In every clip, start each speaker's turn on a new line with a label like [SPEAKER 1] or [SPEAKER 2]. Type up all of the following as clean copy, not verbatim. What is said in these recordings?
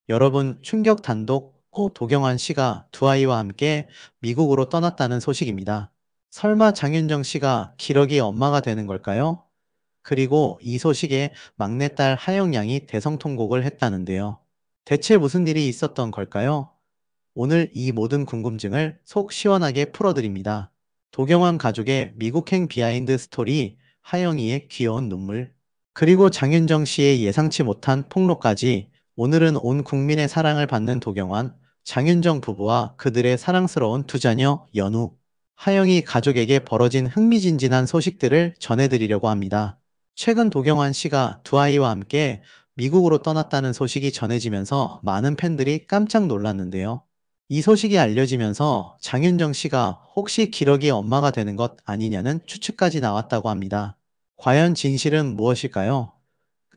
[SPEAKER 1] 여러분, 충격 단독 도경환 씨가 두 아이와 함께 미국으로 떠났다는 소식입니다. 설마 장윤정 씨가 기러기 엄마가 되는 걸까요? 그리고 이 소식에 막내딸 하영 양이 대성통곡을 했다는데요. 대체 무슨 일이 있었던 걸까요? 오늘 이 모든 궁금증을 속 시원하게 풀어드립니다. 도경환 가족의 미국행 비하인드 스토리, 하영이의 귀여운 눈물, 그리고 장윤정 씨의 예상치 못한 폭로까지. 오늘은 온 국민의 사랑을 받는 도경환, 장윤정 부부와 그들의 사랑스러운 두 자녀, 연우, 하영이 가족에게 벌어진 흥미진진한 소식들을 전해드리려고 합니다. 최근 도경환 씨가 두 아이와 함께 미국으로 떠났다는 소식이 전해지면서 많은 팬들이 깜짝 놀랐는데요. 이 소식이 알려지면서 장윤정 씨가 혹시 기러기 엄마가 되는 것 아니냐는 추측까지 나왔다고 합니다. 과연 진실은 무엇일까요?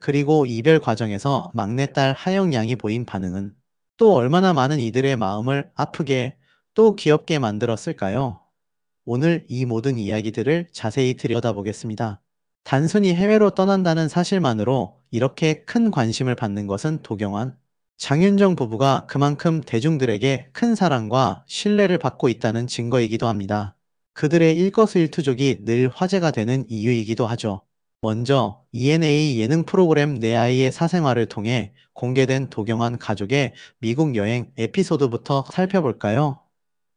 [SPEAKER 1] 그리고 이별 과정에서 막내딸 하영 양이 보인 반응은 또 얼마나 많은 이들의 마음을 아프게 또 귀엽게 만들었을까요? 오늘 이 모든 이야기들을 자세히 들여다보겠습니다. 단순히 해외로 떠난다는 사실만으로 이렇게 큰 관심을 받는 것은 도경환, 장윤정 부부가 그만큼 대중들에게 큰 사랑과 신뢰를 받고 있다는 증거이기도 합니다. 그들의 일거수일투족이 늘 화제가 되는 이유이기도 하죠. 먼저 ENA 예능 프로그램 내 아이의 사생활을 통해 공개된 도경환 가족의 미국 여행 에피소드부터 살펴볼까요?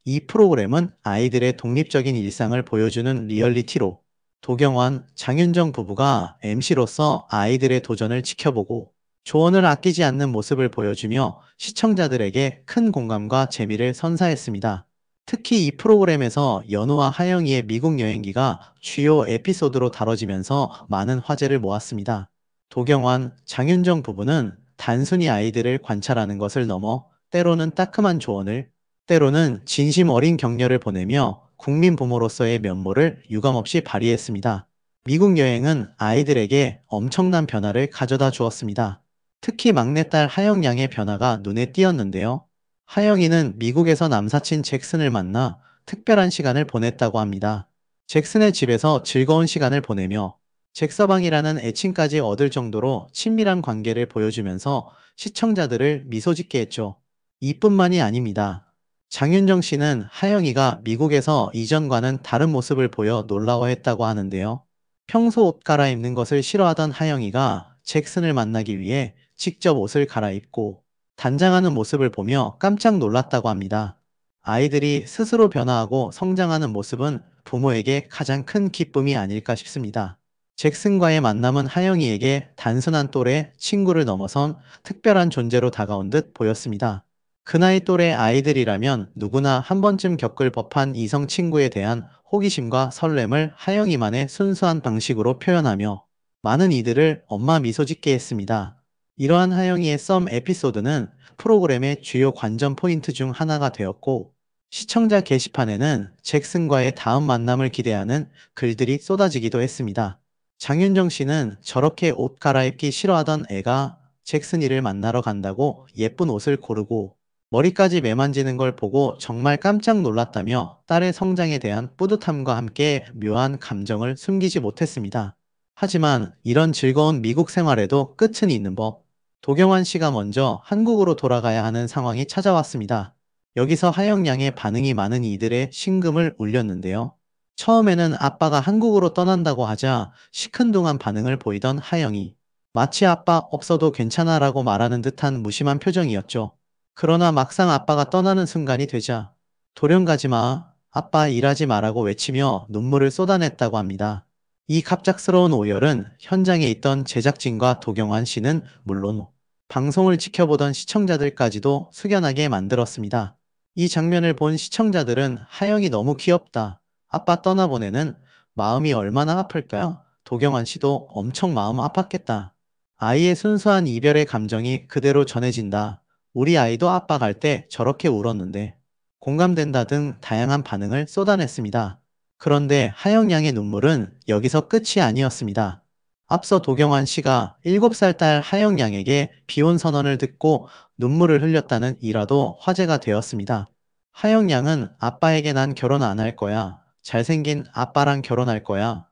[SPEAKER 1] 이 프로그램은 아이들의 독립적인 일상을 보여주는 리얼리티로 도경환, 장윤정 부부가 MC로서 아이들의 도전을 지켜보고 조언을 아끼지 않는 모습을 보여주며 시청자들에게 큰 공감과 재미를 선사했습니다. 특히 이 프로그램에서 연우와 하영이의 미국 여행기가 주요 에피소드로 다뤄지면서 많은 화제를 모았습니다. 도경환, 장윤정 부부는 단순히 아이들을 관찰하는 것을 넘어 때로는 따끔한 조언을, 때로는 진심 어린 격려를 보내며 국민 부모로서의 면모를 유감없이 발휘했습니다. 미국 여행은 아이들에게 엄청난 변화를 가져다 주었습니다. 특히 막내딸 하영 양의 변화가 눈에 띄었는데요. 하영이는 미국에서 남사친 잭슨을 만나 특별한 시간을 보냈다고 합니다. 잭슨의 집에서 즐거운 시간을 보내며 잭서방이라는 애칭까지 얻을 정도로 친밀한 관계를 보여주면서 시청자들을 미소 짓게 했죠. 이뿐만이 아닙니다. 장윤정 씨는 하영이가 미국에서 이전과는 다른 모습을 보여 놀라워했다고 하는데요. 평소 옷 갈아입는 것을 싫어하던 하영이가 잭슨을 만나기 위해 직접 옷을 갈아입고 단장하는 모습을 보며 깜짝 놀랐다고 합니다. 아이들이 스스로 변화하고 성장하는 모습은 부모에게 가장 큰 기쁨이 아닐까 싶습니다. 잭슨과의 만남은 하영이에게 단순한 또래 친구를 넘어선 특별한 존재로 다가온 듯 보였습니다. 그 나이 또래 아이들이라면 누구나 한 번쯤 겪을 법한 이성 친구에 대한 호기심과 설렘을 하영이만의 순수한 방식으로 표현하며 많은 이들을 엄마 미소 짓게 했습니다. 이러한 하영이의 썸 에피소드는 프로그램의 주요 관전 포인트 중 하나가 되었고, 시청자 게시판에는 잭슨과의 다음 만남을 기대하는 글들이 쏟아지기도 했습니다. 장윤정 씨는 저렇게 옷 갈아입기 싫어하던 애가 잭슨이를 만나러 간다고 예쁜 옷을 고르고 머리까지 매만지는 걸 보고 정말 깜짝 놀랐다며 딸의 성장에 대한 뿌듯함과 함께 묘한 감정을 숨기지 못했습니다. 하지만 이런 즐거운 미국 생활에도 끝은 있는 법. 도경환 씨가 먼저 한국으로 돌아가야 하는 상황이 찾아왔습니다. 여기서 하영 양의 반응이 많은 이들의 심금을 울렸는데요. 처음에는 아빠가 한국으로 떠난다고 하자 시큰둥한 반응을 보이던 하영이 마치 아빠 없어도 괜찮아라고 말하는 듯한 무심한 표정이었죠. 그러나 막상 아빠가 떠나는 순간이 되자 돌연 가지 마, 아빠 일하지 마라고 외치며 눈물을 쏟아냈다고 합니다. 이 갑작스러운 오열은 현장에 있던 제작진과 도경환 씨는 물론 방송을 지켜보던 시청자들까지도 숙연하게 만들었습니다. 이 장면을 본 시청자들은 하영이 너무 귀엽다, 아빠 떠나보내는 마음이 얼마나 아플까요? 도경환 씨도 엄청 마음 아팠겠다. 아이의 순수한 이별의 감정이 그대로 전해진다. 우리 아이도 아빠 갈 때 저렇게 울었는데 공감된다 등 다양한 반응을 쏟아냈습니다. 그런데 하영 양의 눈물은 여기서 끝이 아니었습니다. 앞서 도경환 씨가 7살 딸 하영 양에게 비혼 선언을 듣고 눈물을 흘렸다는 일화도 화제가 되었습니다. 하영 양은 아빠에게 난 결혼 안 할 거야, 잘생긴 아빠랑 결혼할 거야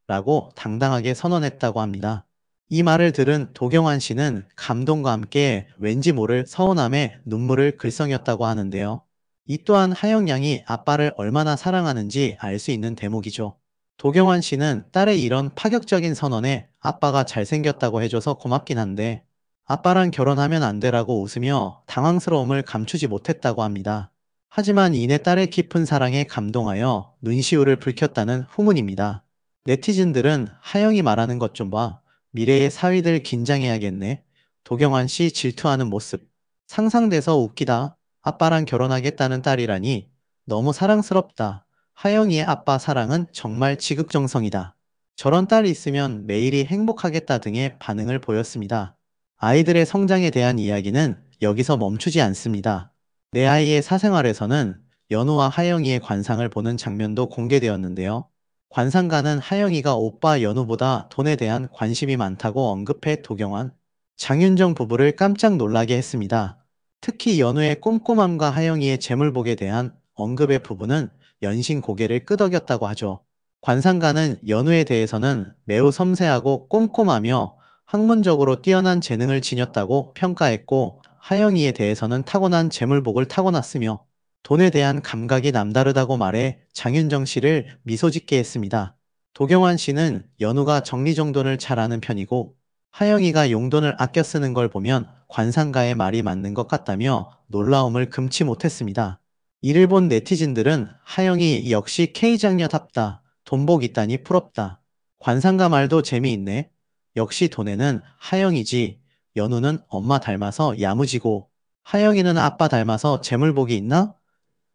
[SPEAKER 1] 라고 당당하게 선언했다고 합니다. 이 말을 들은 도경환 씨는 감동과 함께 왠지 모를 서운함에 눈물을 글썽였다고 하는데요. 이 또한 하영 양이 아빠를 얼마나 사랑하는지 알 수 있는 대목이죠. 도경환 씨는 딸의 이런 파격적인 선언에 아빠가 잘생겼다고 해줘서 고맙긴 한데 아빠랑 결혼하면 안 되라고 웃으며 당황스러움을 감추지 못했다고 합니다. 하지만 이내 딸의 깊은 사랑에 감동하여 눈시울을 붉혔다는 후문입니다. 네티즌들은 하영이 말하는 것 좀 봐. 미래의 사위들 긴장해야겠네. 도경환 씨 질투하는 모습. 상상돼서 웃기다. 아빠랑 결혼하겠다는 딸이라니. 너무 사랑스럽다. 하영이의 아빠 사랑은 정말 지극정성이다. 저런 딸이 있으면 매일이 행복하겠다 등의 반응을 보였습니다. 아이들의 성장에 대한 이야기는 여기서 멈추지 않습니다. 내 아이의 사생활에서는 연우와 하영이의 관상을 보는 장면도 공개되었는데요. 관상가는 하영이가 오빠 연우보다 돈에 대한 관심이 많다고 언급해 도경환, 장윤정 부부를 깜짝 놀라게 했습니다. 특히 연우의 꼼꼼함과 하영이의 재물복에 대한 언급의 부분은 연신 고개를 끄덕였다고 하죠. 관상가는 연우에 대해서는 매우 섬세하고 꼼꼼하며 학문적으로 뛰어난 재능을 지녔다고 평가했고, 하영이에 대해서는 타고난 재물복을 타고났으며 돈에 대한 감각이 남다르다고 말해 장윤정 씨를 미소 짓게 했습니다. 도경환 씨는 연우가 정리정돈을 잘하는 편이고 하영이가 용돈을 아껴 쓰는 걸 보면 관상가의 말이 맞는 것 같다며 놀라움을 금치 못했습니다. 이를 본 네티즌들은 하영이 역시 K장녀답다. 돈복 있다니 부럽다. 관상가 말도 재미있네. 역시 돈에는 하영이지. 연우는 엄마 닮아서 야무지고 하영이는 아빠 닮아서 재물복이 있나?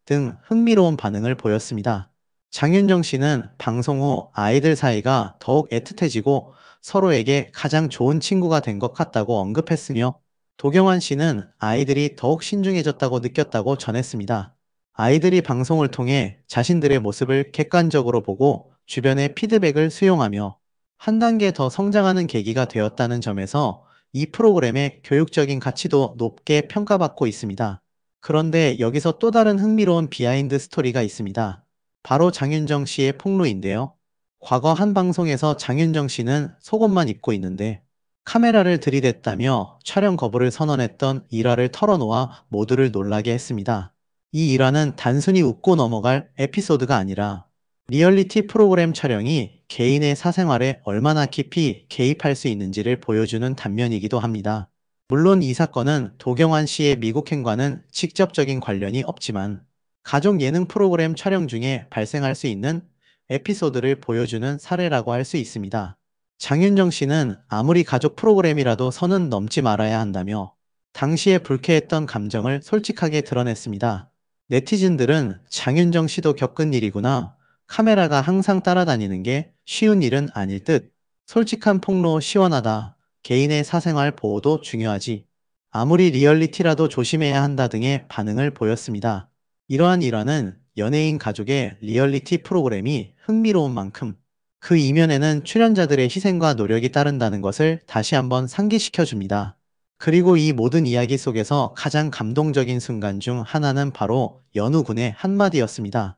[SPEAKER 1] 등 흥미로운 반응을 보였습니다. 장윤정 씨는 방송 후 아이들 사이가 더욱 애틋해지고 서로에게 가장 좋은 친구가 된 것 같다고 언급했으며 도경환 씨는 아이들이 더욱 신중해졌다고 느꼈다고 전했습니다. 아이들이 방송을 통해 자신들의 모습을 객관적으로 보고 주변의 피드백을 수용하며 한 단계 더 성장하는 계기가 되었다는 점에서 이 프로그램의 교육적인 가치도 높게 평가받고 있습니다. 그런데 여기서 또 다른 흥미로운 비하인드 스토리가 있습니다. 바로 장윤정 씨의 폭로인데요. 과거 한 방송에서 장윤정 씨는 속옷만 입고 있는데 카메라를 들이댔다며 촬영 거부를 선언했던 일화를 털어놓아 모두를 놀라게 했습니다. 이 일화는 단순히 웃고 넘어갈 에피소드가 아니라 리얼리티 프로그램 촬영이 개인의 사생활에 얼마나 깊이 개입할 수 있는지를 보여주는 단면이기도 합니다. 물론 이 사건은 도경환 씨의 미국행과는 직접적인 관련이 없지만 가족 예능 프로그램 촬영 중에 발생할 수 있는 에피소드를 보여주는 사례라고 할 수 있습니다. 장윤정 씨는 아무리 가족 프로그램이라도 선은 넘지 말아야 한다며 당시에 불쾌했던 감정을 솔직하게 드러냈습니다. 네티즌들은 장윤정 씨도 겪은 일이구나. 카메라가 항상 따라다니는 게 쉬운 일은 아닐 듯. 솔직한 폭로 시원하다. 개인의 사생활 보호도 중요하지. 아무리 리얼리티라도 조심해야 한다 등의 반응을 보였습니다. 이러한 일화는 연예인 가족의 리얼리티 프로그램이 흥미로운 만큼 그 이면에는 출연자들의 희생과 노력이 따른다는 것을 다시 한번 상기시켜 줍니다. 그리고 이 모든 이야기 속에서 가장 감동적인 순간 중 하나는 바로 연우 군의 한마디였습니다.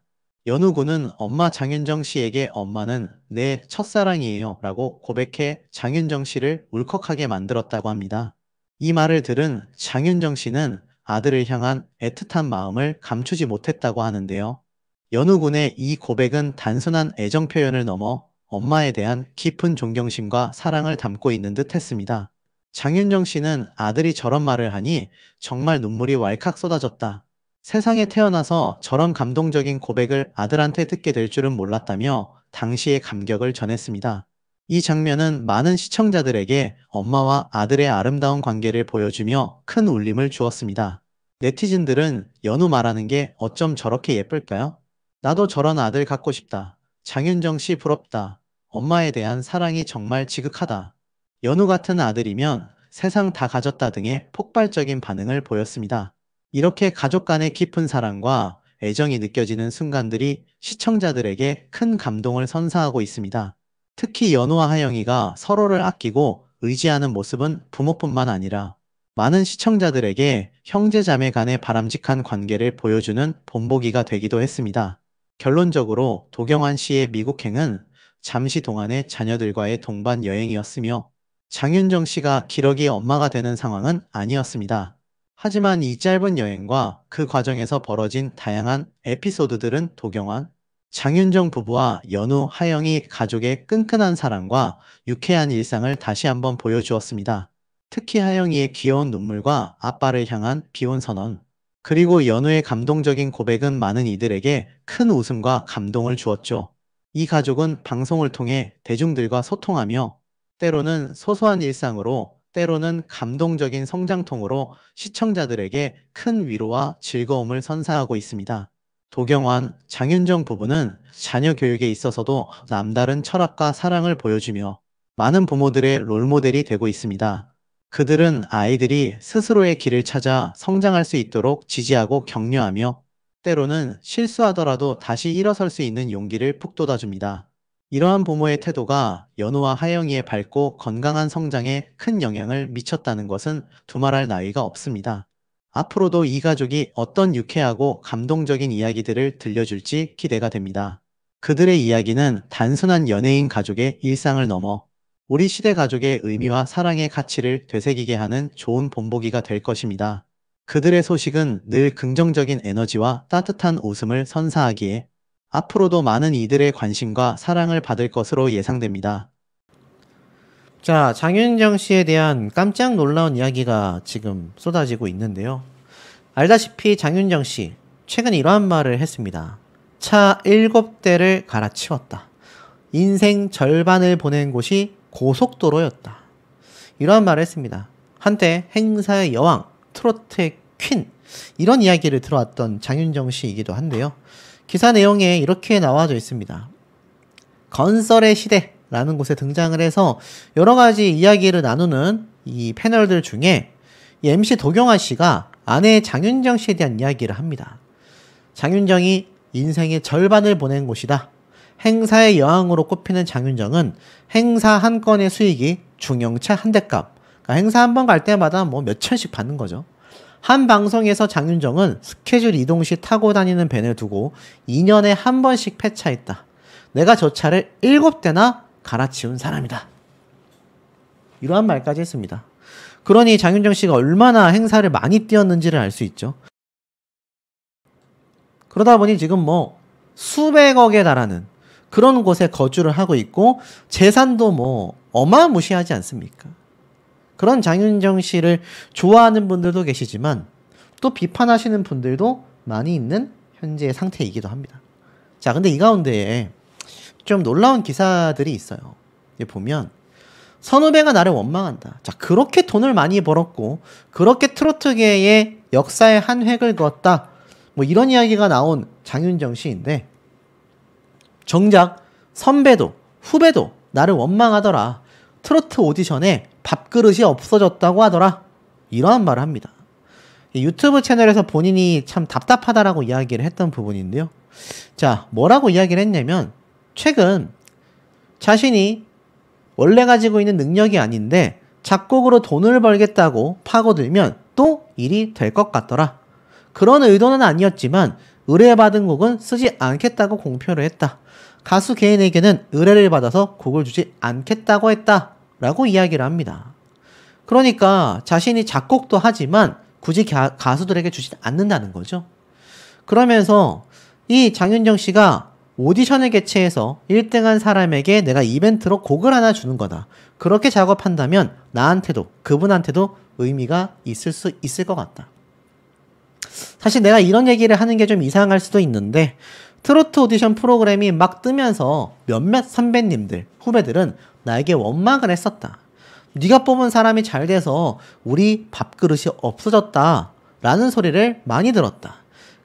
[SPEAKER 1] 연우 군은 엄마 장윤정 씨에게 엄마는 내 첫사랑이에요 라고 고백해 장윤정 씨를 울컥하게 만들었다고 합니다. 이 말을 들은 장윤정 씨는 아들을 향한 애틋한 마음을 감추지 못했다고 하는데요. 연우 군의 이 고백은 단순한 애정 표현을 넘어 엄마에 대한 깊은 존경심과 사랑을 담고 있는 듯 했습니다. 장윤정 씨는 아들이 저런 말을 하니 정말 눈물이 왈칵 쏟아졌다. 세상에 태어나서 저런 감동적인 고백을 아들한테 듣게 될 줄은 몰랐다며 당시의 감격을 전했습니다. 이 장면은 많은 시청자들에게 엄마와 아들의 아름다운 관계를 보여주며 큰 울림을 주었습니다. 네티즌들은 연우 말하는 게 어쩜 저렇게 예쁠까요? 나도 저런 아들 갖고 싶다. 장윤정 씨 부럽다. 엄마에 대한 사랑이 정말 지극하다. 연우 같은 아들이면 세상 다 가졌다 등의 폭발적인 반응을 보였습니다. 이렇게 가족 간의 깊은 사랑과 애정이 느껴지는 순간들이 시청자들에게 큰 감동을 선사하고 있습니다. 특히 연우와 하영이가 서로를 아끼고 의지하는 모습은 부모뿐만 아니라 많은 시청자들에게 형제자매 간의 바람직한 관계를 보여주는 본보기가 되기도 했습니다. 결론적으로 도경환 씨의 미국행은 잠시 동안의 자녀들과의 동반 여행이었으며 장윤정 씨가 기러기 엄마가 되는 상황은 아니었습니다. 하지만 이 짧은 여행과 그 과정에서 벌어진 다양한 에피소드들은 도경환, 장윤정 부부와 연우, 하영이 가족의 끈끈한 사랑과 유쾌한 일상을 다시 한번 보여주었습니다. 특히 하영이의 귀여운 눈물과 아빠를 향한 비혼 선언, 그리고 연우의 감동적인 고백은 많은 이들에게 큰 웃음과 감동을 주었죠. 이 가족은 방송을 통해 대중들과 소통하며 때로는 소소한 일상으로, 때로는 감동적인 성장통으로 시청자들에게 큰 위로와 즐거움을 선사하고 있습니다. 도경환, 장윤정 부부는 자녀 교육에 있어서도 남다른 철학과 사랑을 보여주며 많은 부모들의 롤모델이 되고 있습니다. 그들은 아이들이 스스로의 길을 찾아 성장할 수 있도록 지지하고 격려하며 때로는 실수하더라도 다시 일어설 수 있는 용기를 북돋아줍니다. 이러한 부모의 태도가 연우와 하영이의 밝고 건강한 성장에 큰 영향을 미쳤다는 것은 두말할 나위가 없습니다. 앞으로도 이 가족이 어떤 유쾌하고 감동적인 이야기들을 들려줄지 기대가 됩니다. 그들의 이야기는 단순한 연예인 가족의 일상을 넘어 우리 시대 가족의 의미와 사랑의 가치를 되새기게 하는 좋은 본보기가 될 것입니다. 그들의 소식은 늘 긍정적인 에너지와 따뜻한 웃음을 선사하기에 앞으로도 많은 이들의 관심과 사랑을 받을 것으로 예상됩니다.
[SPEAKER 2] 자, 장윤정 씨에 대한 깜짝 놀라운 이야기가 지금 쏟아지고 있는데요. 알다시피 장윤정 씨, 최근 이러한 말을 했습니다. 차 7대를 갈아치웠다. 인생 절반을 보낸 곳이 고속도로였다. 이러한 말을 했습니다. 한때 행사의 여왕, 트로트의 퀸, 이런 이야기를 들어왔던 장윤정 씨이기도 한데요. 기사 내용에 이렇게 나와져 있습니다. 건설의 시대라는 곳에 등장을 해서 여러 가지 이야기를 나누는 이 패널들 중에 이 MC 도경환 씨가 아내 장윤정 씨에 대한 이야기를 합니다. 장윤정이 인생의 절반을 보낸 곳이다. 행사의 여왕으로 꼽히는 장윤정은 행사 한 건의 수익이 중형차 한 대값, 그러니까 행사 한 번 갈 때마다 뭐 몇천씩 받는 거죠. 한 방송에서 장윤정은 스케줄 이동 시 타고 다니는 밴을 두고 2년에 한 번씩 폐차했다. 내가 저 차를 7대나 갈아치운 사람이다. 이러한 말까지 했습니다. 그러니 장윤정 씨가 얼마나 행사를 많이 뛰었는지를 알 수 있죠. 그러다 보니 지금 뭐 수백억에 달하는 그런 곳에 거주를 하고 있고 재산도 뭐 어마무시하지 않습니까? 그런 장윤정 씨를 좋아하는 분들도 계시지만 또 비판하시는 분들도 많이 있는 현재의 상태이기도 합니다. 자, 근데 이 가운데에 좀 놀라운 기사들이 있어요. 보면 선후배가 나를 원망한다. 자, 그렇게 돈을 많이 벌었고 그렇게 트로트계의 역사에 한 획을 그었다. 뭐 이런 이야기가 나온 장윤정 씨인데 정작 선배도 후배도 나를 원망하더라. 트로트 오디션에 밥그릇이 없어졌다고 하더라. 이러한 말을 합니다. 유튜브 채널에서 본인이 참 답답하다라고 이야기를 했던 부분인데요. 자, 뭐라고 이야기를 했냐면 최근 자신이 원래 가지고 있는 능력이 아닌데 작곡으로 돈을 벌겠다고 파고들면 또 일이 될 것 같더라. 그런 의도는 아니었지만 의뢰받은 곡은 쓰지 않겠다고 공표를 했다. 가수 개인에게는 의뢰를 받아서 곡을 주지 않겠다고 했다. 라고 이야기를 합니다. 그러니까 자신이 작곡도 하지만 굳이 가수들에게 주지 않는다는 거죠. 그러면서 이 장윤정 씨가 오디션을 개최해서 1등한 사람에게 내가 이벤트로 곡을 하나 주는 거다. 그렇게 작업한다면 나한테도 그분한테도 의미가 있을 수 있을 것 같다. 사실 내가 이런 얘기를 하는 게 좀 이상할 수도 있는데 트로트 오디션 프로그램이 막 뜨면서 몇몇 선배님들, 후배들은 나에게 원망을 했었다. 네가 뽑은 사람이 잘 돼서 우리 밥그릇이 없어졌다 라는 소리를 많이 들었다.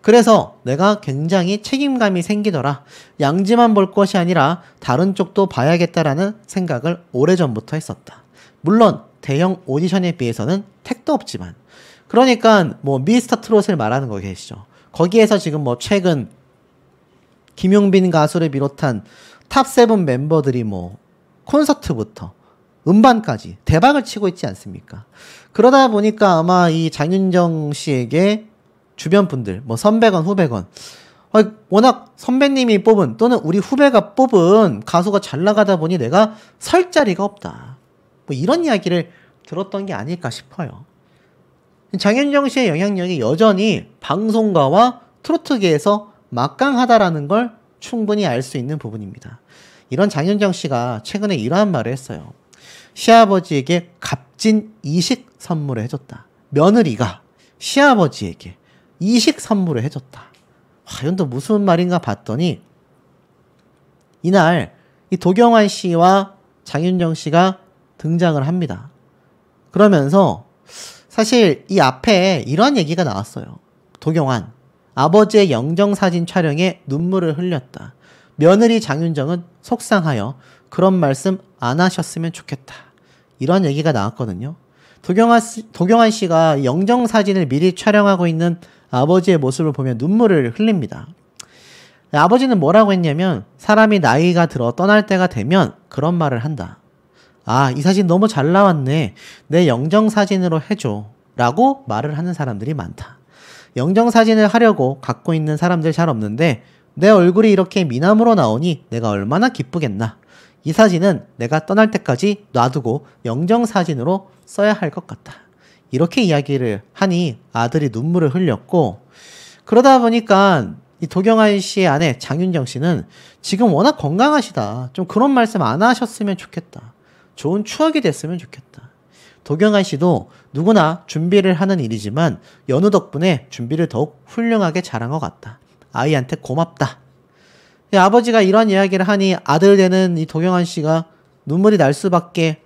[SPEAKER 2] 그래서 내가 굉장히 책임감이 생기더라. 양지만 볼 것이 아니라 다른 쪽도 봐야겠다라는 생각을 오래전부터 했었다. 물론 대형 오디션에 비해서는 택도 없지만 그러니까 뭐 미스터 트롯을 말하는 거 계시죠. 거기에서 지금 뭐 최근 김용빈 가수를 비롯한 탑7 멤버들이 뭐 콘서트부터 음반까지 대박을 치고 있지 않습니까? 그러다 보니까 아마 이 장윤정 씨에게 주변 분들, 뭐 선배건 후배건, 워낙 선배님이 뽑은 또는 우리 후배가 뽑은 가수가 잘 나가다 보니 내가 설 자리가 없다. 뭐 이런 이야기를 들었던 게 아닐까 싶어요. 장윤정 씨의 영향력이 여전히 방송가와 트로트계에서 막강하다라는 걸 충분히 알 수 있는 부분입니다. 이런 장윤정 씨가 최근에 이러한 말을 했어요. 시아버지에게 값진 이식 선물을 해줬다. 며느리가 시아버지에게 이식 선물을 해줬다. 와, 이건 또 무슨 말인가 봤더니 이날 이 도경환 씨와 장윤정 씨가 등장을 합니다. 그러면서 사실 이 앞에 이런 얘기가 나왔어요. 도경환, 아버지의 영정사진 촬영에 눈물을 흘렸다. 며느리 장윤정은 속상하여 그런 말씀 안 하셨으면 좋겠다. 이런 얘기가 나왔거든요. 도경환 씨가 영정사진을 미리 촬영하고 있는 아버지의 모습을 보면 눈물을 흘립니다. 아버지는 뭐라고 했냐면 사람이 나이가 들어 떠날 때가 되면 그런 말을 한다. 아, 이 사진 너무 잘 나왔네. 내 영정사진으로 해줘. 라고 말을 하는 사람들이 많다. 영정사진을 하려고 갖고 있는 사람들 잘 없는데 내 얼굴이 이렇게 미남으로 나오니 내가 얼마나 기쁘겠나. 이 사진은 내가 떠날 때까지 놔두고 영정사진으로 써야 할 것 같다. 이렇게 이야기를 하니 아들이 눈물을 흘렸고, 그러다 보니까 이 도경환 씨의 아내 장윤정 씨는 지금 워낙 건강하시다. 좀 그런 말씀 안 하셨으면 좋겠다. 좋은 추억이 됐으면 좋겠다. 도경환 씨도 누구나 준비를 하는 일이지만 연우 덕분에 준비를 더욱 훌륭하게 잘한 것 같다. 아이한테 고맙다. 아버지가 이런 이야기를 하니 아들 되는 이 도경환 씨가 눈물이 날 수밖에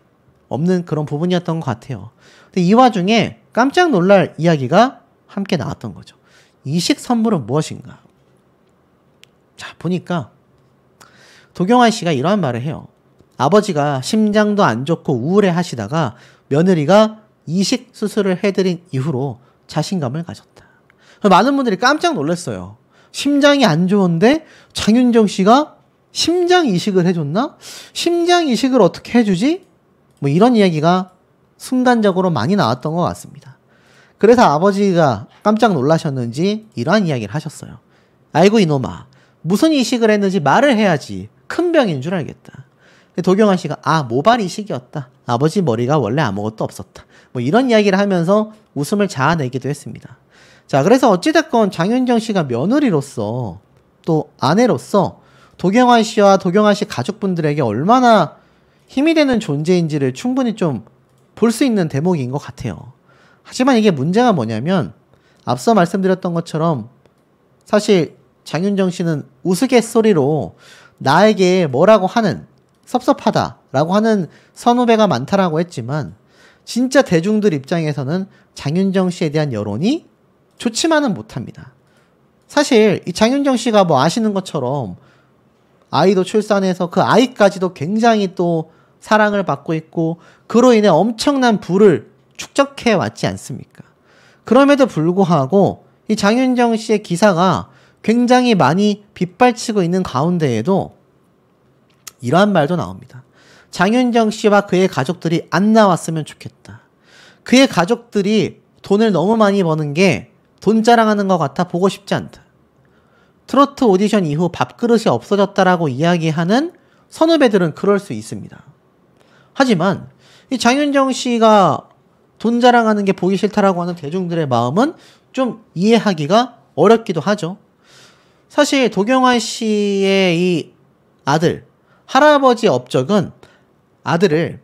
[SPEAKER 2] 없는 그런 부분이었던 것 같아요. 근데 이 와중에 깜짝 놀랄 이야기가 함께 나왔던 거죠. 이식 선물은 무엇인가? 자, 보니까 도경환 씨가 이러한 말을 해요. 아버지가 심장도 안 좋고 우울해 하시다가 며느리가 이식 수술을 해드린 이후로 자신감을 가졌다. 많은 분들이 깜짝 놀랐어요. 심장이 안 좋은데 장윤정 씨가 심장 이식을 해줬나? 심장 이식을 어떻게 해주지? 뭐 이런 이야기가 순간적으로 많이 나왔던 것 같습니다. 그래서 아버지가 깜짝 놀라셨는지 이러한 이야기를 하셨어요. 아이고 이놈아, 무슨 이식을 했는지 말을 해야지. 큰 병인 줄 알겠다. 도경환 씨가 모발 이식이었다. 아버지 머리가 원래 아무것도 없었다. 뭐 이런 이야기를 하면서 웃음을 자아내기도 했습니다. 자, 그래서 어찌됐건 장윤정 씨가 며느리로서 또 아내로서 도경환 씨와 도경환 씨 가족분들에게 얼마나 힘이 되는 존재인지를 충분히 좀 볼 수 있는 대목인 것 같아요. 하지만 이게 문제가 뭐냐면 앞서 말씀드렸던 것처럼 사실 장윤정 씨는 우스갯소리로 나에게 뭐라고 하는 섭섭하다라고 하는 선후배가 많다라고 했지만 진짜 대중들 입장에서는 장윤정 씨에 대한 여론이 좋지만은 못합니다. 사실 이 장윤정 씨가 뭐 아시는 것처럼 아이도 출산해서 그 아이까지도 굉장히 또 사랑을 받고 있고 그로 인해 엄청난 부를 축적해 왔지 않습니까? 그럼에도 불구하고 이 장윤정 씨의 기사가 굉장히 많이 빗발치고 있는 가운데에도 이러한 말도 나옵니다. 장윤정 씨와 그의 가족들이 안 나왔으면 좋겠다. 그의 가족들이 돈을 너무 많이 버는 게 돈 자랑하는 것 같아 보고 싶지 않다. 트로트 오디션 이후 밥그릇이 없어졌다라고 이야기하는 선후배들은 그럴 수 있습니다. 하지만 이 장윤정 씨가 돈 자랑하는 게 보기 싫다라고 하는 대중들의 마음은 좀 이해하기가 어렵기도 하죠. 사실 도경환 씨의 이 아들, 할아버지 업적은 아들을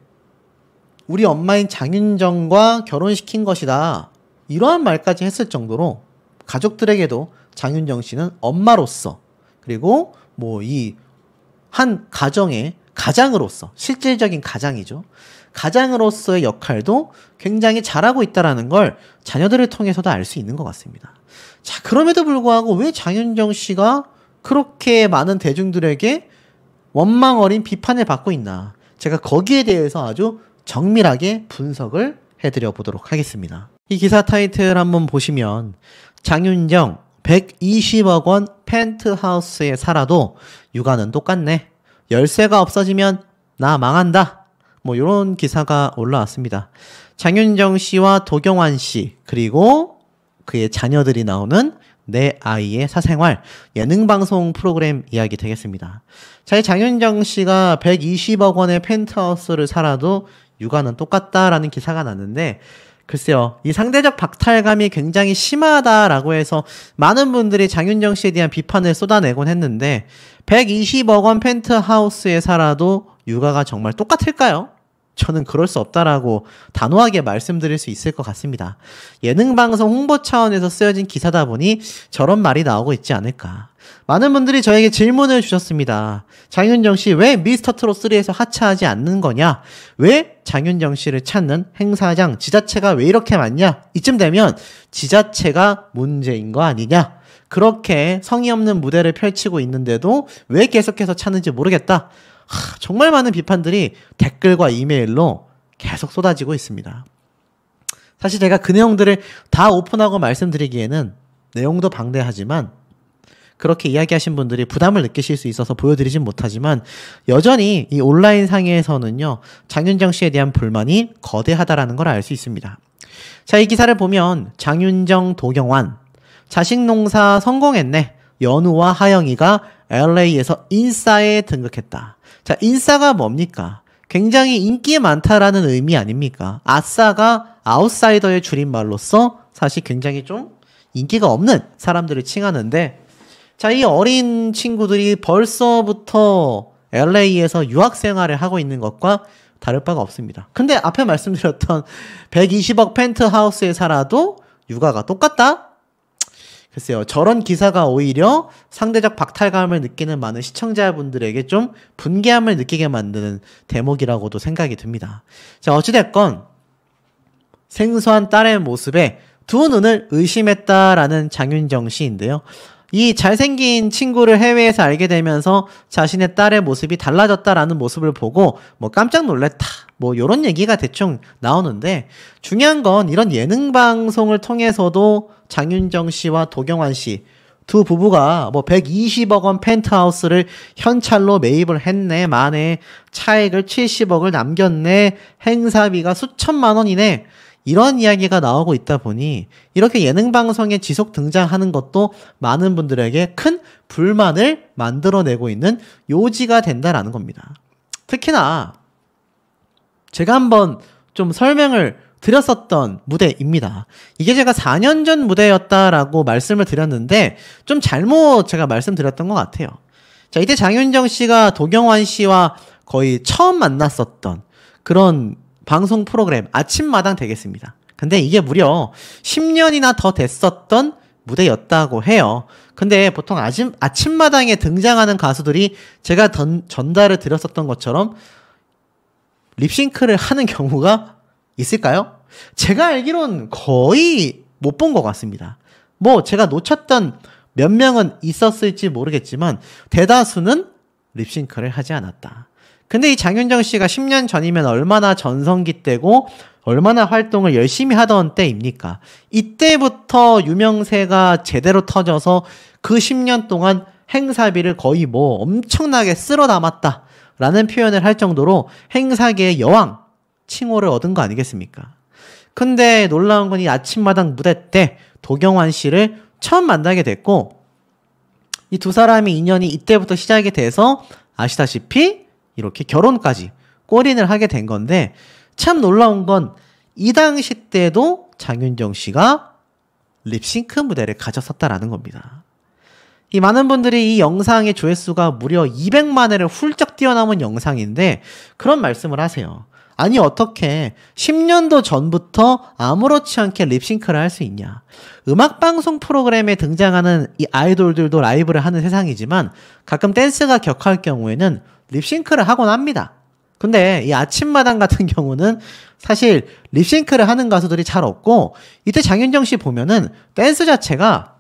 [SPEAKER 2] 우리 엄마인 장윤정과 결혼시킨 것이다. 이러한 말까지 했을 정도로 가족들에게도 장윤정 씨는 엄마로서 그리고 뭐 이 한 가정의 가장으로서 실질적인 가장이죠. 가장으로서의 역할도 굉장히 잘하고 있다는 걸 자녀들을 통해서도 알 수 있는 것 같습니다. 자, 그럼에도 불구하고 왜 장윤정 씨가 그렇게 많은 대중들에게 원망 어린 비판을 받고 있나? 제가 거기에 대해서 아주 정밀하게 분석을 해드려 보도록 하겠습니다. 이 기사 타이틀 한번 보시면 장윤정 120억 원 펜트하우스에 살아도 육아는 똑같네. 열쇠가 없어지면 나 망한다. 뭐 이런 기사가 올라왔습니다. 장윤정 씨와 도경환 씨 그리고 그의 자녀들이 나오는 내 아이의 사생활 예능방송 프로그램 이야기 되겠습니다. 자, 장윤정 씨가 120억 원의 펜트하우스를 살아도 육아는 똑같다라는 기사가 났는데 글쎄요. 이 상대적 박탈감이 굉장히 심하다라고 해서 많은 분들이 장윤정 씨에 대한 비판을 쏟아내곤 했는데 120억 원 펜트하우스에 살아도 육아가 정말 똑같을까요? 저는 그럴 수 없다라고 단호하게 말씀드릴 수 있을 것 같습니다. 예능방송 홍보 차원에서 쓰여진 기사다 보니 저런 말이 나오고 있지 않을까. 많은 분들이 저에게 질문을 주셨습니다. 장윤정 씨 왜 미스터트롯3에서 하차하지 않는 거냐? 왜 장윤정 씨를 찾는 행사장 지자체가 왜 이렇게 많냐? 이쯤 되면 지자체가 문제인 거 아니냐? 그렇게 성의 없는 무대를 펼치고 있는데도 왜 계속해서 찾는지 모르겠다. 정말 많은 비판들이 댓글과 이메일로 계속 쏟아지고 있습니다. 사실 제가 그 내용들을 다 오픈하고 말씀드리기에는 내용도 방대하지만 그렇게 이야기하신 분들이 부담을 느끼실 수 있어서 보여드리진 못하지만 여전히 이 온라인 상에서는요 장윤정 씨에 대한 불만이 거대하다라는 걸 알 수 있습니다. 자, 이 기사를 보면 장윤정, 도경환 자식 농사 성공했네. 연우와 하영이가 LA에서 인싸에 등극했다. 자, 인싸가 뭡니까? 굉장히 인기 많다라는 의미 아닙니까? 아싸가 아웃사이더의 줄임말로서 사실 굉장히 좀 인기가 없는 사람들을 칭하는데 자, 이 어린 친구들이 벌써부터 LA에서 유학 생활을 하고 있는 것과 다를 바가 없습니다. 근데 앞에 말씀드렸던 120억 펜트하우스에 살아도 육아가 똑같다? 글쎄요, 저런 기사가 오히려 상대적 박탈감을 느끼는 많은 시청자분들에게 좀 분개함을 느끼게 만드는 대목이라고도 생각이 듭니다. 자, 어찌됐건 생소한 딸의 모습에 두 눈을 의심했다라는 장윤정 씨인데요. 이 잘생긴 친구를 해외에서 알게 되면서 자신의 딸의 모습이 달라졌다라는 모습을 보고 뭐 깜짝 놀랐다. 뭐 요런 얘기가 대충 나오는데 중요한 건 이런 예능 방송을 통해서도 장윤정 씨와 도경환 씨 두 부부가 뭐 120억 원 펜트하우스를 현찰로 매입을 했네. 만에 차액을 70억을 남겼네. 행사비가 수천만 원이네. 이런 이야기가 나오고 있다 보니 이렇게 예능 방송에 지속 등장하는 것도 많은 분들에게 큰 불만을 만들어내고 있는 요지가 된다라는 겁니다. 특히나 제가 한번 좀 설명을 드렸었던 무대입니다. 이게 제가 4년 전 무대였다라고 말씀을 드렸는데 좀 잘못 제가 말씀드렸던 것 같아요. 자, 이때 장윤정 씨가 도경환 씨와 거의 처음 만났었던 그런 방송 프로그램 아침마당 되겠습니다. 근데 이게 무려 10년이나 더 됐었던 무대였다고 해요. 근데 보통 아침마당에 등장하는 가수들이 제가 전달을 드렸었던 것처럼 립싱크를 하는 경우가 있을까요? 제가 알기론 거의 못 본 것 같습니다. 뭐 제가 놓쳤던 몇 명은 있었을지 모르겠지만 대다수는 립싱크를 하지 않았다. 근데 이 장윤정 씨가 10년 전이면 얼마나 전성기 때고 얼마나 활동을 열심히 하던 때입니까? 이때부터 유명세가 제대로 터져서 그 10년 동안 행사비를 거의 뭐 엄청나게 쓸어 담았다라는 표현을 할 정도로 행사계의 여왕 칭호를 얻은 거 아니겠습니까? 근데 놀라운 건 이 아침마당 무대 때 도경환 씨를 처음 만나게 됐고 이 두 사람의 인연이 이때부터 시작이 돼서 아시다시피 이렇게 결혼까지 골인을 하게 된 건데 참 놀라운 건 이 당시 때도 장윤정 씨가 립싱크 무대를 가졌었다라는 겁니다. 이 많은 분들이 이 영상의 조회수가 무려 200만 회를 훌쩍 뛰어넘은 영상인데 그런 말씀을 하세요. 아니 어떻게 10년도 전부터 아무렇지 않게 립싱크를 할 수 있냐. 음악방송 프로그램에 등장하는 이 아이돌들도 라이브를 하는 세상이지만 가끔 댄스가 격할 경우에는 립싱크를 하곤 합니다. 근데 이 아침마당 같은 경우는 사실 립싱크를 하는 가수들이 잘 없고 이때 장윤정 씨 보면은 댄스 자체가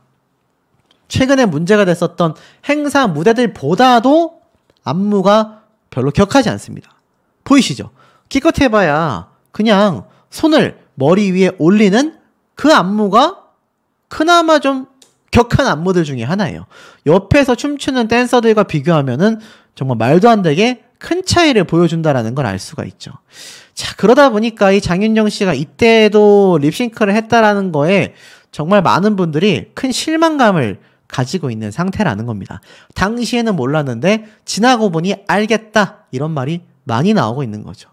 [SPEAKER 2] 최근에 문제가 됐었던 행사 무대들보다도 안무가 별로 격하지 않습니다. 보이시죠? 기껏 해봐야 그냥 손을 머리 위에 올리는 그 안무가 그나마 좀 격한 안무들 중에 하나예요. 옆에서 춤추는 댄서들과 비교하면은 정말 말도 안 되게 큰 차이를 보여준다라는 걸 알 수가 있죠. 자, 그러다 보니까 이 장윤정 씨가 이때도 립싱크를 했다라는 거에 정말 많은 분들이 큰 실망감을 가지고 있는 상태라는 겁니다. 당시에는 몰랐는데 지나고 보니 알겠다 이런 말이 많이 나오고 있는 거죠.